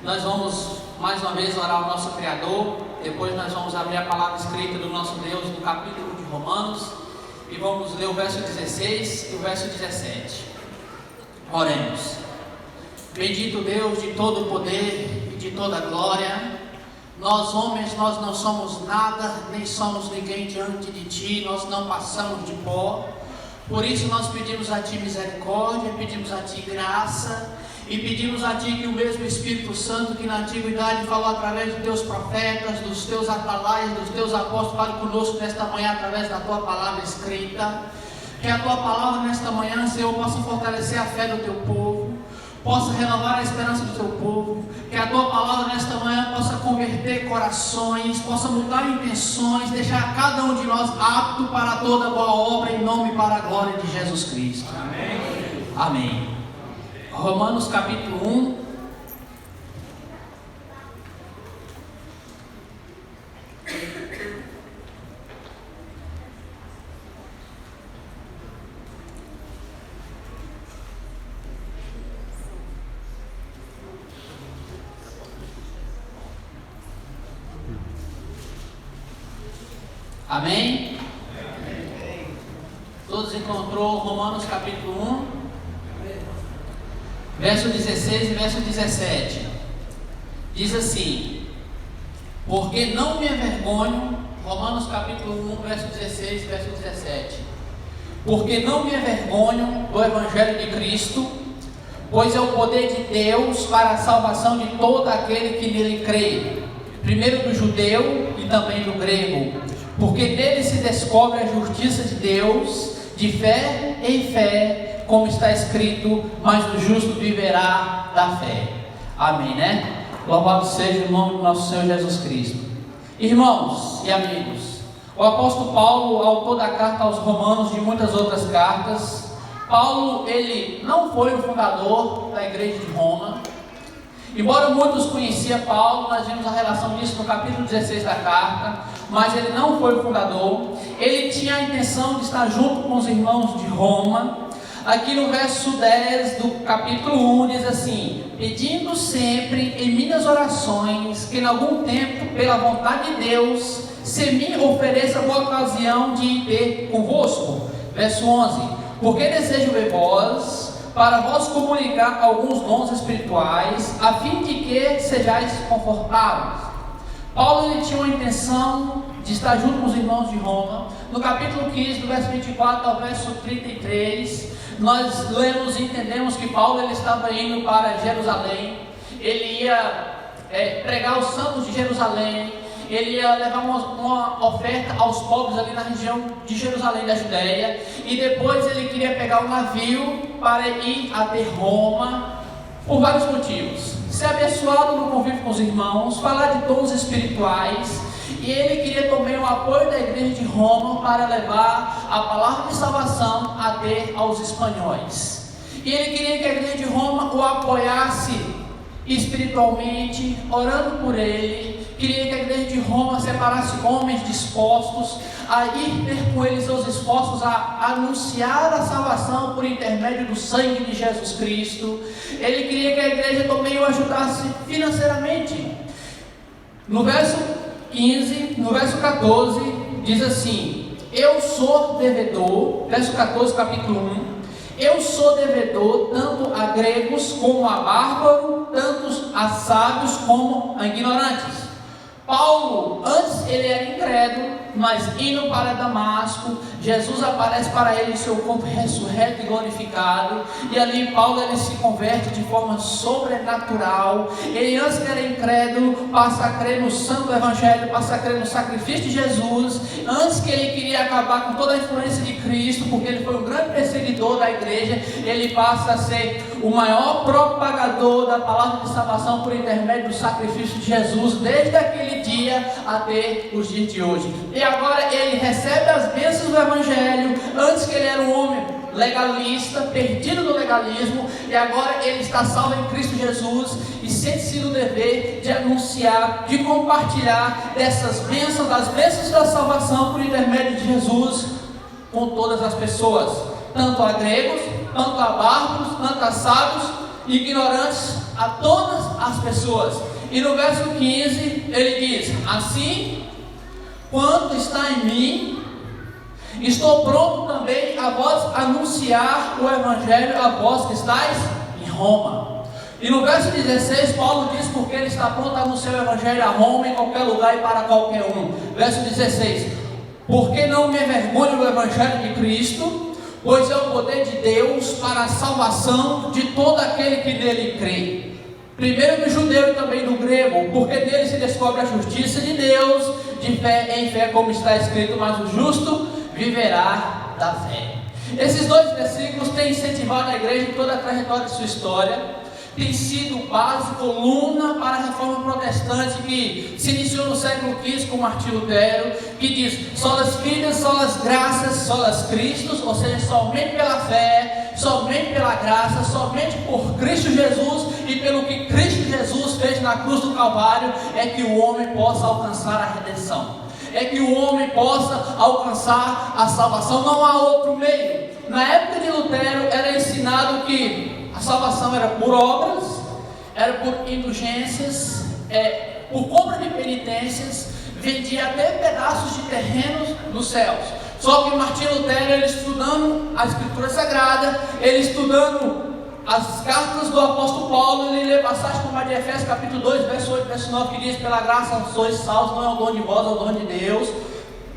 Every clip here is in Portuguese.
Nós vamos mais uma vez orar ao nosso Criador. Depois nós vamos abrir a palavra escrita do nosso Deus no capítulo de Romanos e vamos ler o verso 16 e o verso 17. Oremos. Bendito Deus de todo o poder e de toda a glória, nós homens, nós não somos nada, nem somos ninguém diante de Ti, nós não passamos de pó. Por isso nós pedimos a Ti misericórdia, pedimos a Ti graça e pedimos a Ti que o mesmo Espírito Santo que na antiguidade falou através dos Teus profetas, dos Teus atalaias, dos Teus apóstolos, fale conosco nesta manhã através da Tua palavra escrita. Que a Tua palavra nesta manhã, Senhor, possa fortalecer a fé do Teu povo, possa renovar a esperança do Teu povo, que a Tua palavra nesta manhã possa converter corações, possa mudar intenções, deixar cada um de nós apto para toda boa obra, em nome e para a glória de Jesus Cristo. Amém. Amém. Romanos capítulo 1. Amém? Todos encontrou Romanos capítulo 1, verso 16 e verso 17. Diz assim: porque não me envergonho, Romanos capítulo 1, verso 16 e verso 17. Porque não me envergonho do Evangelho de Cristo, pois é o poder de Deus para a salvação de todo aquele que nele crê, primeiro do judeu e também do grego. Porque nele se descobre a justiça de Deus, de fé em fé, como está escrito, mas o justo viverá da fé. Amém, né? Louvado seja o nome do nosso Senhor Jesus Cristo. Irmãos e amigos, o apóstolo Paulo, autor da carta aos Romanos e muitas outras cartas, Paulo, ele não foi o fundador da igreja de Roma. Embora muitos conheciam Paulo, nós vimos a relação disso no capítulo 16 da carta, mas ele não foi o fundador. Ele tinha a intenção de estar junto com os irmãos de Roma. Aqui no verso 10 do capítulo 1 diz assim: pedindo sempre em minhas orações que em algum tempo, pela vontade de Deus, se me ofereça boa ocasião de ir ter convosco. Verso 11: porque desejo ver vós, para vos comunicar alguns dons espirituais, a fim de que sejais confortáveis. Paulo, ele tinha uma intenção de estar junto com os irmãos de Roma. No capítulo 15, do verso 24 ao verso 33, nós lemos e entendemos que Paulo, ele estava indo para Jerusalém. Ele ia pregar os santos de Jerusalém. Ele ia levar uma oferta aos pobres ali na região de Jerusalém da Judéia, e depois ele queria pegar um navio para ir até Roma, por vários motivos: ser abençoado no convívio com os irmãos, falar de dons espirituais, e ele queria também o apoio da igreja de Roma para levar a palavra de salvação até aos espanhóis. E ele queria que a igreja de Roma o apoiasse espiritualmente, orando por ele. Queria que a igreja de Roma separasse homens dispostos a ir ter com eles seus esforços a anunciar a salvação por intermédio do sangue de Jesus Cristo. Ele queria que a igreja também o ajudasse financeiramente. No verso 15, no verso 14, diz assim: eu sou devedor, verso 14, capítulo 1, eu sou devedor tanto a gregos como a bárbaros, tanto a sábios como a ignorantes. Paulo, antes ele era incrédulo, mas indo para Damasco, Jesus aparece para ele em seu corpo ressurreto e glorificado, e ali Paulo, ele se converte de forma sobrenatural. Ele antes que era incrédulo, passa a crer no santo evangelho, passa a crer no sacrifício de Jesus. Antes que ele queria acabar com toda a influência de Cristo, porque ele foi um grande perseguidor da igreja, ele passa a ser o maior propagador da palavra de salvação por intermédio do sacrifício de Jesus, desde aquele dia até os dias de hoje. E agora ele recebe as bênçãos do evangelho. Antes que ele era um homem legalista, perdido no legalismo, e agora ele está salvo em Cristo Jesus e sente-se no dever de anunciar, de compartilhar dessas bênçãos, das bênçãos da salvação por intermédio de Jesus com todas as pessoas, tanto a gregos, tanto a bárbaros, tanto a sábios, ignorantes a todas as pessoas. E no verso 15 ele diz: assim, quanto está em mim, estou pronto também a vós anunciar o Evangelho a vós que estáis em Roma. E no verso 16, Paulo diz porque ele está pronto a anunciar o Evangelho a Roma, em qualquer lugar e para qualquer um. Verso 16: porque não me envergonho do Evangelho de Cristo, pois é o poder de Deus para a salvação de todo aquele que nele crê. Primeiro do judeu e também do grego, porque nele se descobre a justiça de Deus, de fé em fé, como está escrito: mas o justo viverá da fé. Esses dois versículos têm incentivado a igreja em toda a trajetória de sua história, tem sido base, coluna para a reforma protestante que se iniciou no século XV com Martinho Lutero, que diz: solas fides, solas graças, solas Christus, ou seja, somente pela fé, somente pela graça, somente por Cristo Jesus e pelo que Cristo Jesus fez na cruz do Calvário é que o homem possa alcançar a redenção, é que o homem possa alcançar a salvação. Não há outro meio. Na época de Lutero era ensinado que a salvação era por obras, era por indulgências, por compra de penitências, vendia até pedaços de terrenos nos céus. Só que Martinho Lutero, ele estudando a Escritura Sagrada, ele estudando as cartas do apóstolo Paulo, ele lê passagem como a de Efésios capítulo 2, verso 8, verso 9, que diz: pela graça sois salvos, não é o dom de vós, é o dom de Deus.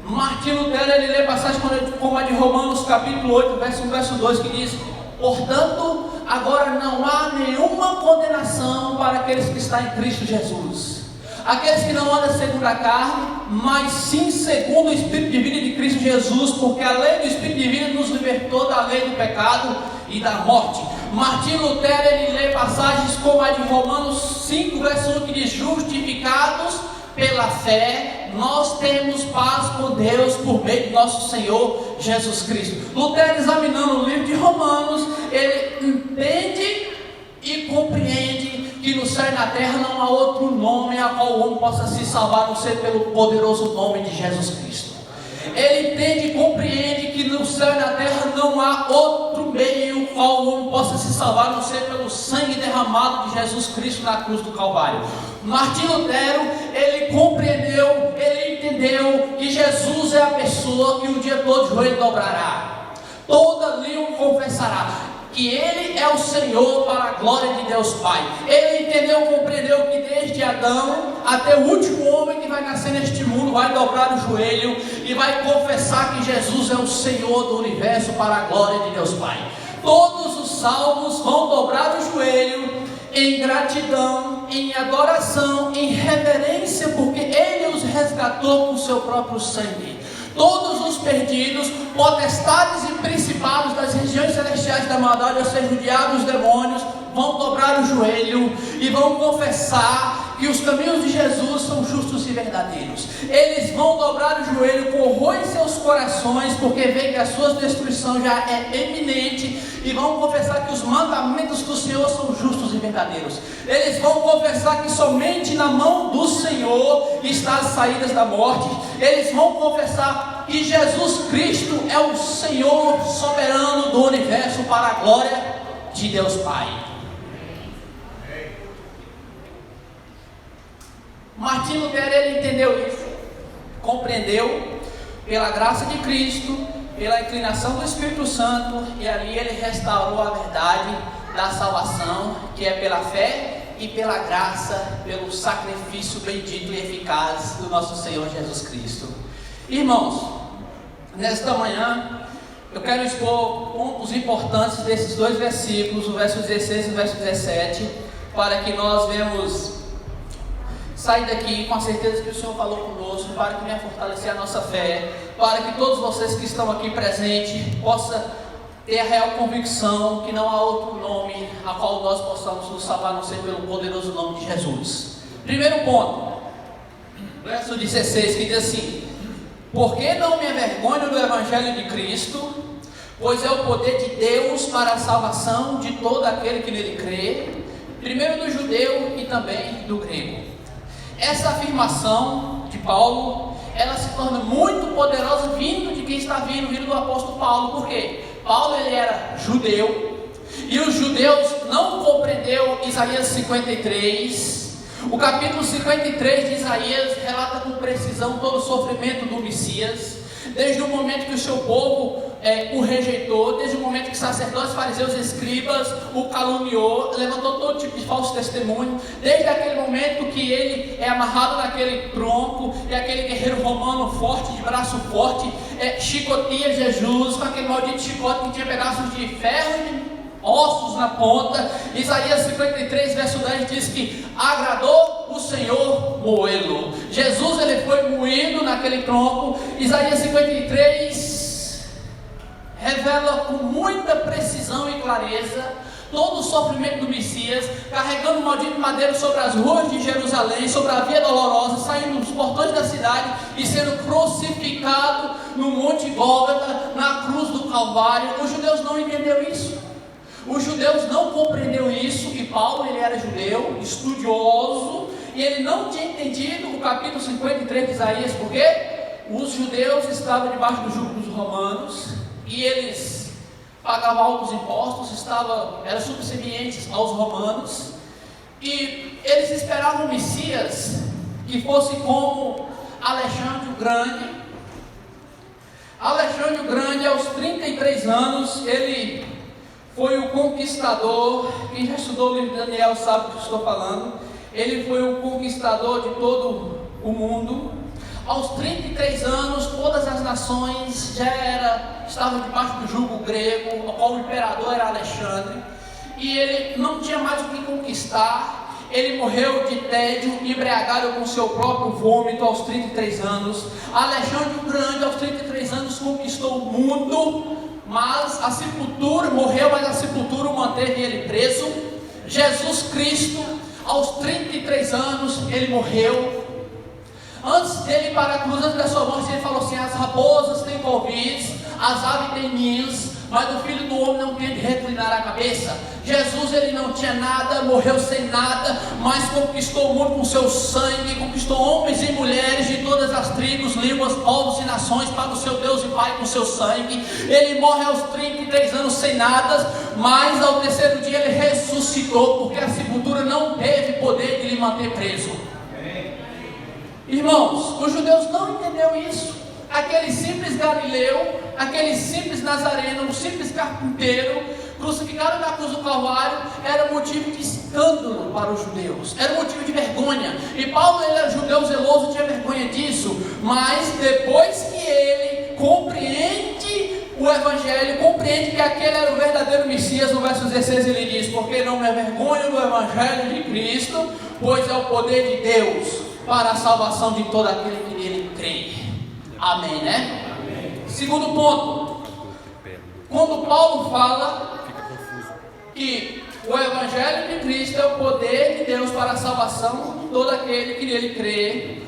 Martinho Lutero, ele lê passagem como a de Romanos capítulo 8, verso 1, verso 2, que diz: portanto, agora não há nenhuma condenação para aqueles que estão em Cristo Jesus. Aqueles que não andam segundo a carne, mas sim segundo o Espírito de vida de Cristo Jesus, porque a lei do Espírito de vida nos libertou da lei do pecado e da morte. Martinho Lutero, ele lê passagens como a de Romanos 5, verso 1, que diz: justificados pela fé, nós temos paz com Deus por meio de nosso Senhor Jesus Cristo. Lutero, examinando o livro de Romanos, ele entende e compreende que no céu e na terra não há outro nome a qual o homem possa se salvar, a não ser pelo poderoso nome de Jesus Cristo. Ele entende e compreende que no céu e na terra não há outro meio qual o homem possa se salvar, a não ser pelo sangue derramado de Jesus Cristo na cruz do Calvário. Martinho Lutero, ele compreendeu, ele entendeu que Jesus é a pessoa que um dia todo joelho dobrará, toda língua confessará que Ele é o Senhor para a glória de Deus Pai. Ele entendeu, compreendeu que desde Adão até o último homem que vai nascer neste mundo vai dobrar o joelho e vai confessar que Jesus é o Senhor do universo para a glória de Deus Pai. Todos os salvos vão dobrar o joelho em gratidão, em adoração, em reverência, porque Ele os resgatou com o seu próprio sangue. Todos os perdidos, potestades e principados das regiões celestiais da maldade, ou seja, o diabo e os demônios, vão dobrar o joelho e vão confessar que os caminhos de Jesus são justos e verdadeiros. Eles vão dobrar o joelho com horror em seus corações, porque veem que a sua destruição já é eminente, e vão confessar que os mandamentos do Senhor são justos e verdadeiros. Eles vão confessar que somente na mão do Senhor estão as saídas da morte. Eles vão confessar que Jesus Cristo é o Senhor soberano do universo para a glória de Deus Pai. Martinho Lutero, ele entendeu isso, compreendeu, pela graça de Cristo, pela inclinação do Espírito Santo, e ali ele restaurou a verdade da salvação, que é pela fé e pela graça, pelo sacrifício bendito e eficaz do nosso Senhor Jesus Cristo. Irmãos, nesta manhã eu quero expor pontos importantes desses dois versículos, o verso 16 e o verso 17, para que nós venhamos sair daqui com a certeza que o Senhor falou conosco, para que venha fortalecer a nossa fé, para que todos vocês que estão aqui presentes possam ter a real convicção que não há outro nome a qual nós possamos nos salvar, a não ser pelo poderoso nome de Jesus. Primeiro ponto, verso 16, que diz assim: porque não me envergonho do Evangelho de Cristo, pois é o poder de Deus para a salvação de todo aquele que nele crê, primeiro do judeu e também do grego. Essa afirmação de Paulo, ela se torna muito poderosa vindo de quem está vindo do apóstolo Paulo. Por quê? Paulo, ele era judeu, e os judeus não compreendeu Isaías 53. O capítulo 53 de Isaías relata com precisão todo o sofrimento do Messias, desde o momento que o seu povo o rejeitou, desde o momento que sacerdotes, fariseus e escribas o caluniou, levantou todo tipo de falso testemunho, desde aquele momento que ele é amarrado naquele tronco, e aquele guerreiro romano forte, de braço forte, chicoteia Jesus com aquele maldito chicote que tinha pedaços de ferro e ossos na ponta. Isaías 53 verso 10 diz que agradou o Senhor moê-lo. Jesus, ele foi moído naquele tronco. Isaías 53 revela com muita precisão e clareza todo o sofrimento do Messias, carregando o maldito madeiro sobre as ruas de Jerusalém, sobre a via dolorosa, saindo dos portões da cidade e sendo crucificado no Monte Gólgota, na cruz do Calvário. Os judeus não entenderam isso. Os judeus não compreenderam isso, e Paulo, ele era judeu, estudioso, e ele não tinha entendido o capítulo 53 de Isaías, porque os judeus estavam debaixo do jugo dos romanos, e eles pagavam altos impostos, eram subservientes aos romanos, e eles esperavam o Messias que fosse como Alexandre o Grande. Alexandre o Grande, aos 33 anos, ele foi o conquistador. Quem já estudou o livro de Daniel sabe do que estou falando. Ele foi o conquistador de todo o mundo. Aos 33 anos, todas as nações estavam debaixo do jugo grego, o qual o imperador era Alexandre, e ele não tinha mais o que conquistar. Ele morreu de tédio, embriagado com seu próprio vômito aos 33 anos. Alexandre o Grande, aos 33 anos, conquistou o mundo, mas a sepultura, morreu, mas a sepultura o manteve ele preso. Jesus Cristo, aos 33 anos, ele morreu. Antes dele ir para a cruz, antes da sua morte, ele falou assim: as raposas têm covis, as aves têm ninhos, mas o Filho do Homem não tem de reclinar a cabeça. Jesus, ele não tinha nada, morreu sem nada, mas conquistou o mundo com seu sangue, conquistou homens e mulheres de todas as tribos, línguas, povos e nações para o seu Deus e Pai com seu sangue. Ele morre aos 33 anos sem nada, mas ao terceiro dia ele ressuscitou, porque a sepultura não teve poder de lhe manter preso. Irmãos, os judeus não entenderam isso. Aquele simples galileu, aquele simples nazareno, um simples carpinteiro, crucificado na cruz do Calvário, era motivo de escândalo para os judeus, era motivo de vergonha. E Paulo, ele era judeu zeloso, tinha vergonha disso. Mas depois que ele compreende o Evangelho, compreende que aquele era o verdadeiro Messias, no verso 16 ele diz: porque não me envergonho do Evangelho de Cristo, pois é o poder de Deus para a salvação de todo aquele que nele crê. Amém, né? Amém. Segundo ponto, quando Paulo fala que o Evangelho de Cristo é o poder de Deus para a salvação de todo aquele que nele crê,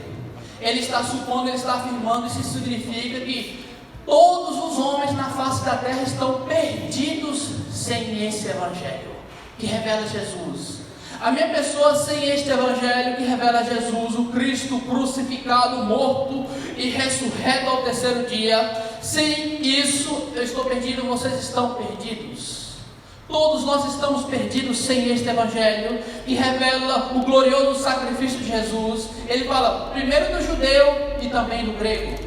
ele está supondo, ele está afirmando, isso significa que todos os homens na face da terra estão perdidos sem esse Evangelho que revela Jesus. A minha pessoa sem este Evangelho que revela Jesus, o Cristo crucificado, morto e ressurreto ao terceiro dia, sem isso eu estou perdido, vocês estão perdidos. Todos nós estamos perdidos sem este Evangelho que revela o glorioso sacrifício de Jesus. Ele fala primeiro do judeu e também do grego.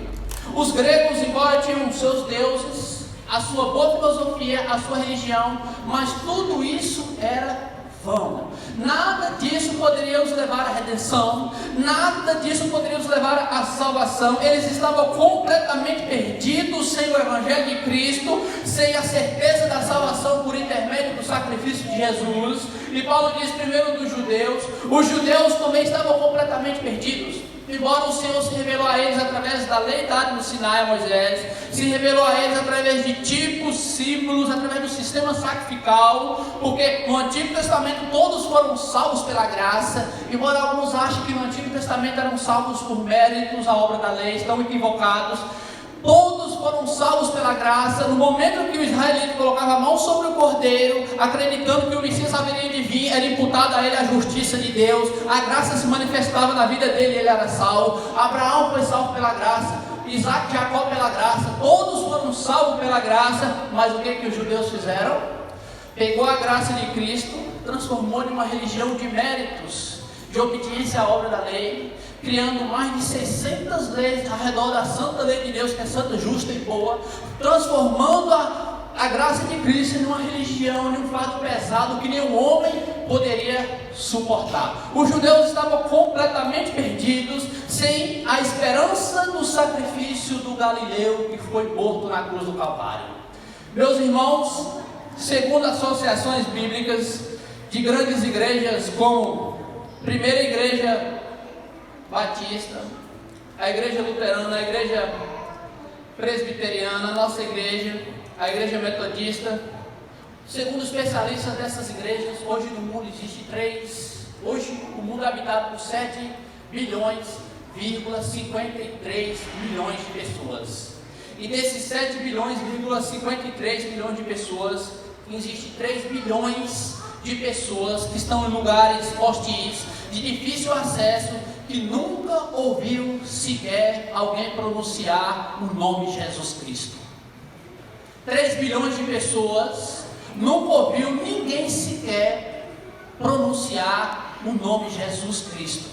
Os gregos, embora tinham seus deuses, a sua boa filosofia, a sua religião, mas tudo isso era vão. Nada disso poderia nos levar à redenção, nada disso poderia nos levar à salvação. Eles estavam completamente perdidos sem o Evangelho de Cristo, sem a certeza da salvação por intermédio do sacrifício de Jesus. E Paulo diz primeiro dos judeus. Os judeus também estavam completamente perdidos. Embora o Senhor se revelou a eles através da lei dada no Sinai a Moisés, se revelou a eles através de tipos, símbolos, através do sistema sacrificial, porque no Antigo Testamento todos foram salvos pela graça. Embora alguns achem que no Antigo Testamento eram salvos por méritos, a obra da lei, estão equivocados. Todos foram salvos pela graça. No momento que o israelita colocava a mão sobre o cordeiro, acreditando que o Messias haveria de vir, era imputada a ele a justiça de Deus. A graça se manifestava na vida dele e ele era salvo. Abraão foi salvo pela graça, Isaac e Jacó pela graça. Todos foram salvos pela graça. Mas o que os judeus fizeram? pegou a graça de Cristo, transformou em uma religião de méritos, de obediência à obra da lei, criando mais de 600 leis ao redor da santa lei de Deus, que é santa, justa e boa, transformando a graça de Cristo em uma religião, em um fardo pesado que nenhum homem poderia suportar. Os judeus estavam completamente perdidos, sem a esperança do sacrifício do Galileu que foi morto na cruz do Calvário. Meus irmãos, segundo associações bíblicas de grandes igrejas como Primeira Igreja Batista, a Igreja Luterana, a Igreja Presbiteriana, a nossa igreja, a Igreja Metodista, segundo especialistas dessas igrejas, hoje no mundo existe hoje o mundo é habitado por 7,53 bilhões de pessoas. E desses 7,53 bilhões de pessoas, existem 3 bilhões de pessoas que estão em lugares hostis, de difícil acesso, que nunca ouviram sequer alguém pronunciar o nome de Jesus Cristo. 3 bilhões de pessoas nunca ouviu ninguém sequer pronunciar o nome de Jesus Cristo.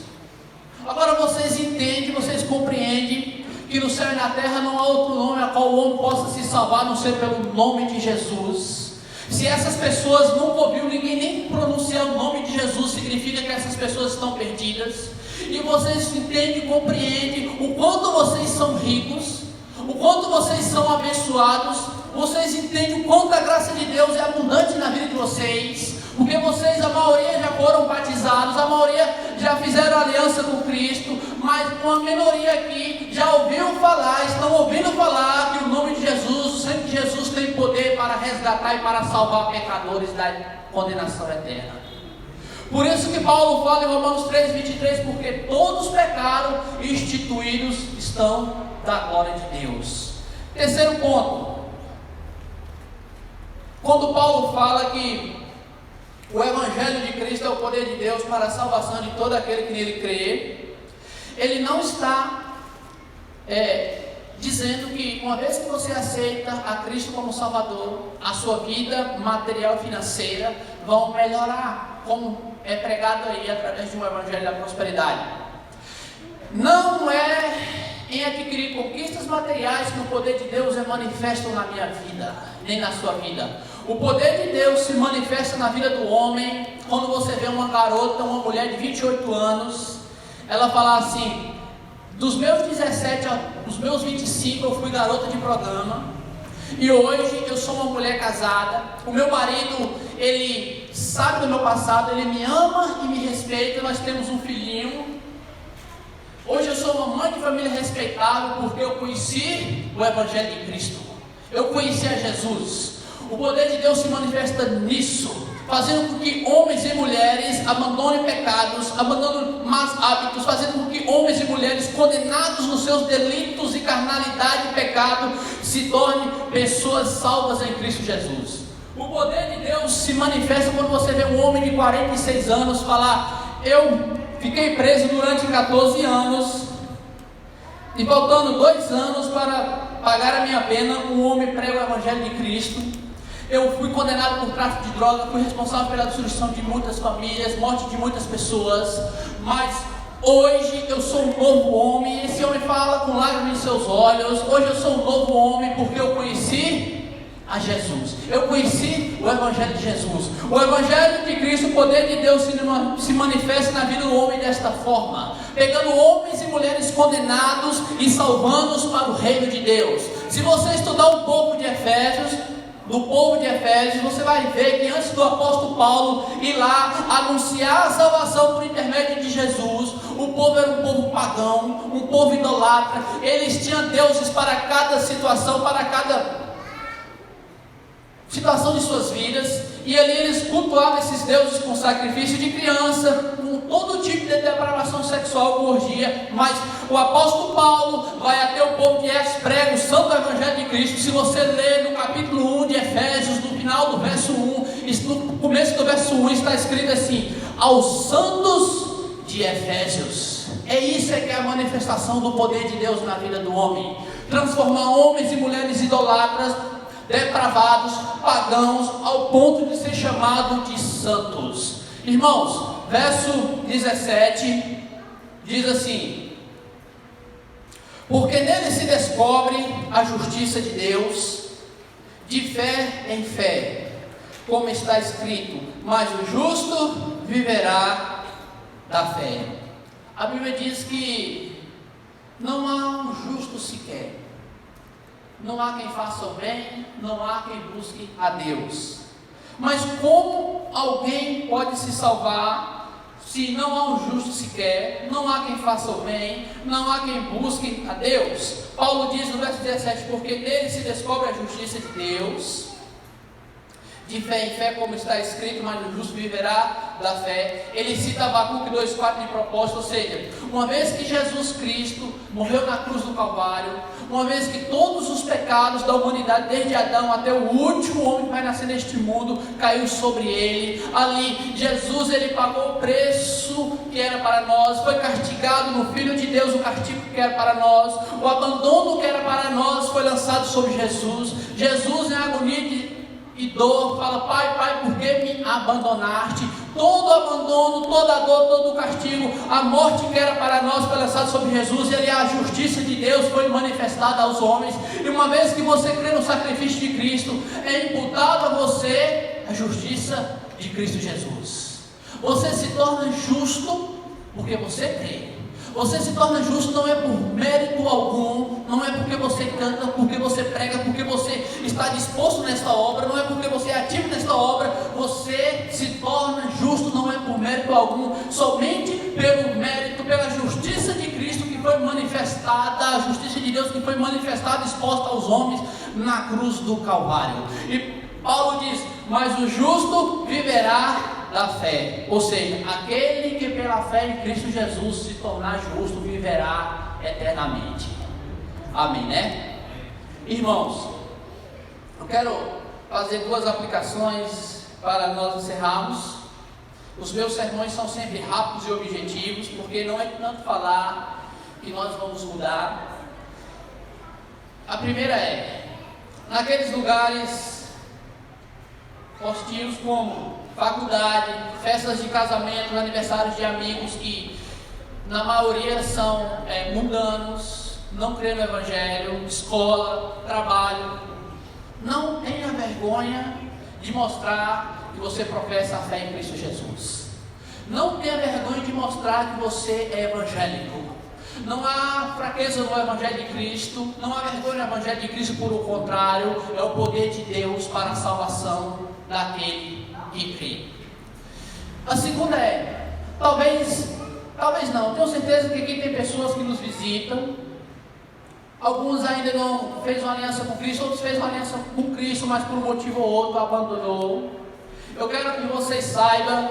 Agora vocês entendem, vocês compreendem que no céu e na terra não há outro nome a qual o homem possa se salvar, a não ser pelo nome de Jesus. Se essas pessoas nunca ouviram ninguém nem pronunciar o nome de Jesus, significa que essas pessoas estão perdidas. E vocês entendem e compreendem o quanto vocês são ricos, o quanto vocês são abençoados. Vocês entendem o quanto a graça de Deus é abundante na vida de vocês, porque vocês, a maioria já foram batizados, a maioria já fizeram aliança com Cristo, mas uma minoria aqui já ouviu falar, estão ouvindo falar que o nome de Jesus, o sangue de Jesus tem poder para resgatar e para salvar pecadores da condenação eterna. Por isso que Paulo fala em Romanos 3,23, porque todos pecaram e instituídos estão da glória de Deus. Terceiro ponto, quando Paulo fala que o Evangelho de Cristo é o poder de Deus para a salvação de todo aquele que nele crê, ele não está dizendo que uma vez que você aceita a Cristo como Salvador, a sua vida material e financeira vão melhorar, como é pregado aí através de um Evangelho da prosperidade. Não é em adquirir conquistas materiais que o poder de Deus é manifesto na minha vida, nem na sua vida. O poder de Deus se manifesta na vida do homem quando você vê uma garota, uma mulher de 28 anos, ela fala assim: dos meus 17 aos meus 25 eu fui garota de programa, e hoje eu sou uma mulher casada, o meu marido, ele sabe do meu passado, ele me ama e me respeita, nós temos um filhinho. Hoje eu sou uma mãe de família respeitável porque eu conheci o Evangelho de Cristo, eu conheci a Jesus. O poder de Deus se manifesta nisso, fazendo com que homens e mulheres abandonem pecados, abandonem maus hábitos, fazendo com que homens e mulheres condenados nos seus delitos e carnalidade e pecado se tornem pessoas salvas em Cristo Jesus. O poder de Deus se manifesta quando você vê um homem de 46 anos falar: eu fiquei preso durante 14 anos e faltando 2 anos para pagar a minha pena, um homem prega o Evangelho de Cristo. Eu fui condenado por tráfico de droga, fui responsável pela destruição de muitas famílias, morte de muitas pessoas, mas hoje eu sou um novo homem. Esse homem fala com lágrimas em seus olhos: hoje eu sou um novo homem porque eu conheci a Jesus, eu conheci o Evangelho de Jesus. O Evangelho de Cristo, o poder de Deus se manifesta na vida do homem desta forma, pegando homens e mulheres condenados e salvando-os para o reino de Deus. Se você estudar um pouco de Efésios, do povo de Efésios, você vai ver que antes do apóstolo Paulo ir lá anunciar a salvação por intermédio de Jesus, o povo era um povo pagão, um povo idolatra. Eles tinham deuses para cada situação, para cada situação de suas vidas, e ali eles cultuavam esses deuses com sacrifício de criança, com todo tipo de depravação sexual, com orgia. Mas o apóstolo Paulo vai até o povo de Éfeso, prega o santo Evangelho de Cristo. Se você ler no capítulo 1 de Efésios, no final do verso 1, no começo do verso 1 está escrito assim: aos santos de Efésios. É isso que é a manifestação do poder de Deus na vida do homem, transformar homens e mulheres idolatras depravados, pagãos, ao ponto de ser chamado de santos. Irmãos, verso 17 diz assim: porque nele se descobre a justiça de Deus, de fé em fé, como está escrito, mas o justo viverá da fé. A Bíblia diz que não há um justo sequer, não há quem faça o bem, não há quem busque a Deus. Mas como alguém pode se salvar se não há um justo sequer, não há quem faça o bem, não há quem busque a Deus? Paulo diz no verso 17, porque nele se descobre a justiça de Deus, de fé em fé, como está escrito, mas o justo viverá da fé. Ele cita Abacuque 2,4 de propósito, ou seja, uma vez que Jesus Cristo morreu na cruz do Calvário, uma vez que todos os pecados da humanidade, desde Adão até o último homem que vai nascer neste mundo, caiu sobre ele, ali Jesus, ele pagou o preço que era para nós, foi castigado no Filho de Deus, o castigo que era para nós, o abandono que era para nós foi lançado sobre Jesus. Jesus, em agonia e dor, fala: Pai, Pai, por que me abandonaste? Todo abandono, toda dor, todo castigo, a morte que era para nós foi lançada sobre Jesus, e a justiça de Deus foi manifestada aos homens. E uma vez que você crê no sacrifício de Cristo, é imputado a você a justiça de Cristo Jesus. Você se torna justo porque você crê. Você se torna justo não é por mérito algum, não é porque você canta, porque você prega, porque você está disposto nesta obra, não é porque você é ativo nesta obra. Você se torna justo não é por mérito algum, somente pelo mérito, pela justiça de Cristo que foi manifestada, a justiça de Deus que foi manifestada, exposta aos homens na cruz do Calvário. E Paulo diz: mas o justo viverá da fé, ou seja, aquele que pela fé em Cristo Jesus se tornar justo viverá eternamente. Amém, né? Irmãos, eu quero fazer duas aplicações para nós encerrarmos. Os meus sermões são sempre rápidos e objetivos, porque não é tanto falar que nós vamos mudar. A primeira é: naqueles lugares hostios como faculdade, festas de casamento, aniversários de amigos, que na maioria são mundanos, não creem no Evangelho, escola, trabalho, não tenha vergonha de mostrar que você professa a fé em Cristo Jesus. Não tenha vergonha de mostrar que você é evangélico. Não há fraqueza no Evangelho de Cristo, não há vergonha no Evangelho de Cristo, por o contrário, é o poder de Deus para a salvação daquele que crê. A segunda é: talvez não, tenho certeza que aqui tem pessoas que nos visitam. Alguns ainda não fez uma aliança com Cristo, outros fez uma aliança com Cristo, mas por um motivo ou outro abandonou. Eu quero que vocês saibam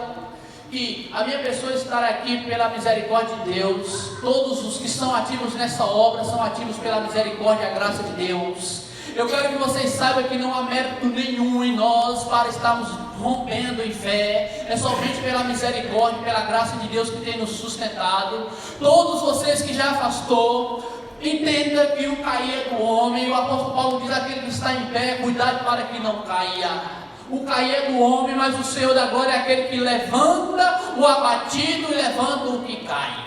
que a minha pessoa estará aqui pela misericórdia de Deus. Todos os que são ativos nessa obra são ativos pela misericórdia e a graça de Deus. Eu quero que vocês saibam que não há mérito nenhum em nós para estarmos rompendo em fé. É somente pela misericórdia, pela graça de Deus que tem nos sustentado. Todos vocês que já afastou, entenda que o cair é do homem. O apóstolo Paulo diz: aquele que está em pé, cuidado para que não caia. O cair é do homem, mas o Senhor da glória é aquele que levanta o abatido e levanta o que cai.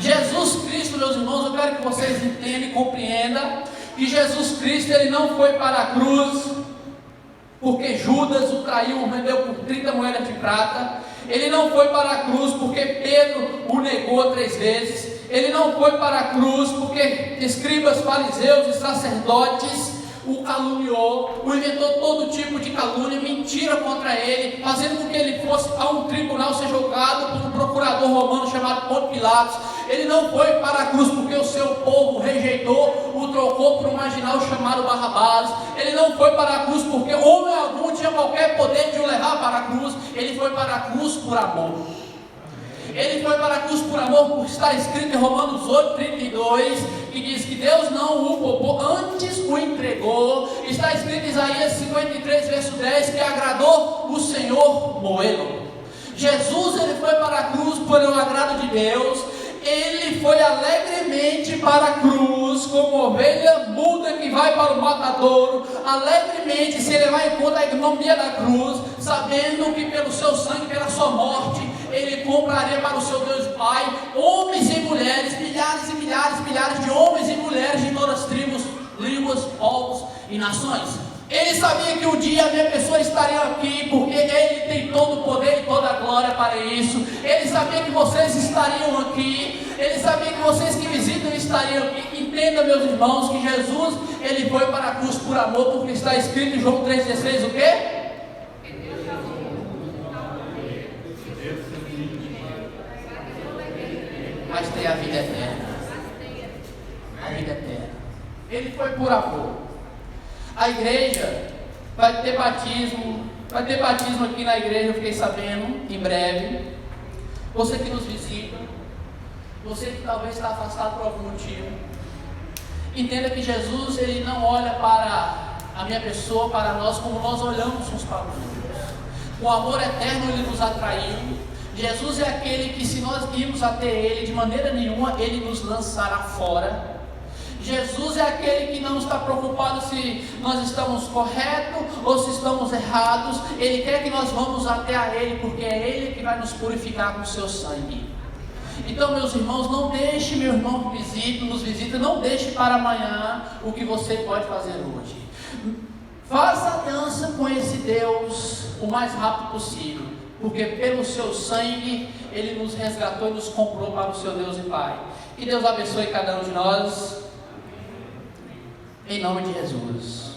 Jesus Cristo, meus irmãos, eu quero que vocês entendam e compreendam que Jesus Cristo, ele não foi para a cruz porque Judas o traiu, o vendeu por 30 moedas de prata. Ele não foi para a cruz porque Pedro o negou 3 vezes. Ele não foi para a cruz porque escribas, fariseus e sacerdotes o caluniou, o inventou todo tipo de calúnia, mentira contra ele, fazendo com que ele fosse a um tribunal ser julgado por um procurador romano chamado Ponto Pilatos. Ele não foi para a cruz porque o seu povo rejeitou, o trocou por um marginal chamado Barrabás. Ele não foi para a cruz porque homem algum tinha qualquer poder de o levar para a cruz. Ele foi para a cruz por amor. Ele foi para a cruz por amor, porque está escrito em Romanos 8:32, que diz que Deus não o poupou, antes o entregou. Está escrito em Isaías 53, verso 10, que agradou o Senhor moê-lo. Jesus, ele foi para a cruz por um agrado de Deus. Ele foi alegremente para a cruz, como como ovelha muda que vai para o matadouro, alegremente se ele vai em conta a ignomia da cruz, sabendo que pelo seu sangue, pela sua morte, ele compraria para o seu Deus e Pai homens e mulheres, milhares e milhares e milhares de homens e mulheres de todas as tribos, línguas, povos e nações. Ele sabia que um dia a minha pessoa estaria aqui, porque Ele tem todo o poder e toda a glória para isso. Ele sabia que vocês estariam aqui. Ele sabia que vocês que visitam estariam aqui. Entenda, meus irmãos, que Jesus, Ele foi para a cruz por amor, porque está escrito em João 3,16 o quê? Mas tem a vida eterna. A vida eterna. Ele foi por amor. A igreja vai ter batismo aqui na igreja, eu fiquei sabendo, em breve. Você que nos visita, você que talvez está afastado por algum motivo, entenda que Jesus, Ele não olha para a minha pessoa, para nós, como nós olhamos uns para os outros. O amor eterno, Ele nos atraiu. Jesus é aquele que, se nós irmos até Ele, de maneira nenhuma Ele nos lançará fora. Jesus é aquele que não está preocupado se nós estamos corretos ou se estamos errados. Ele quer que nós vamos até a Ele, porque é Ele que vai nos purificar com o seu sangue. Então, meus irmãos, não deixe, meu irmão que nos visita, não deixe para amanhã o que você pode fazer hoje. Faça aliança com esse Deus o mais rápido possível, porque pelo seu sangue Ele nos resgatou e nos comprou para o seu Deus e Pai. Que Deus abençoe cada um de nós. Em nome de Jesus.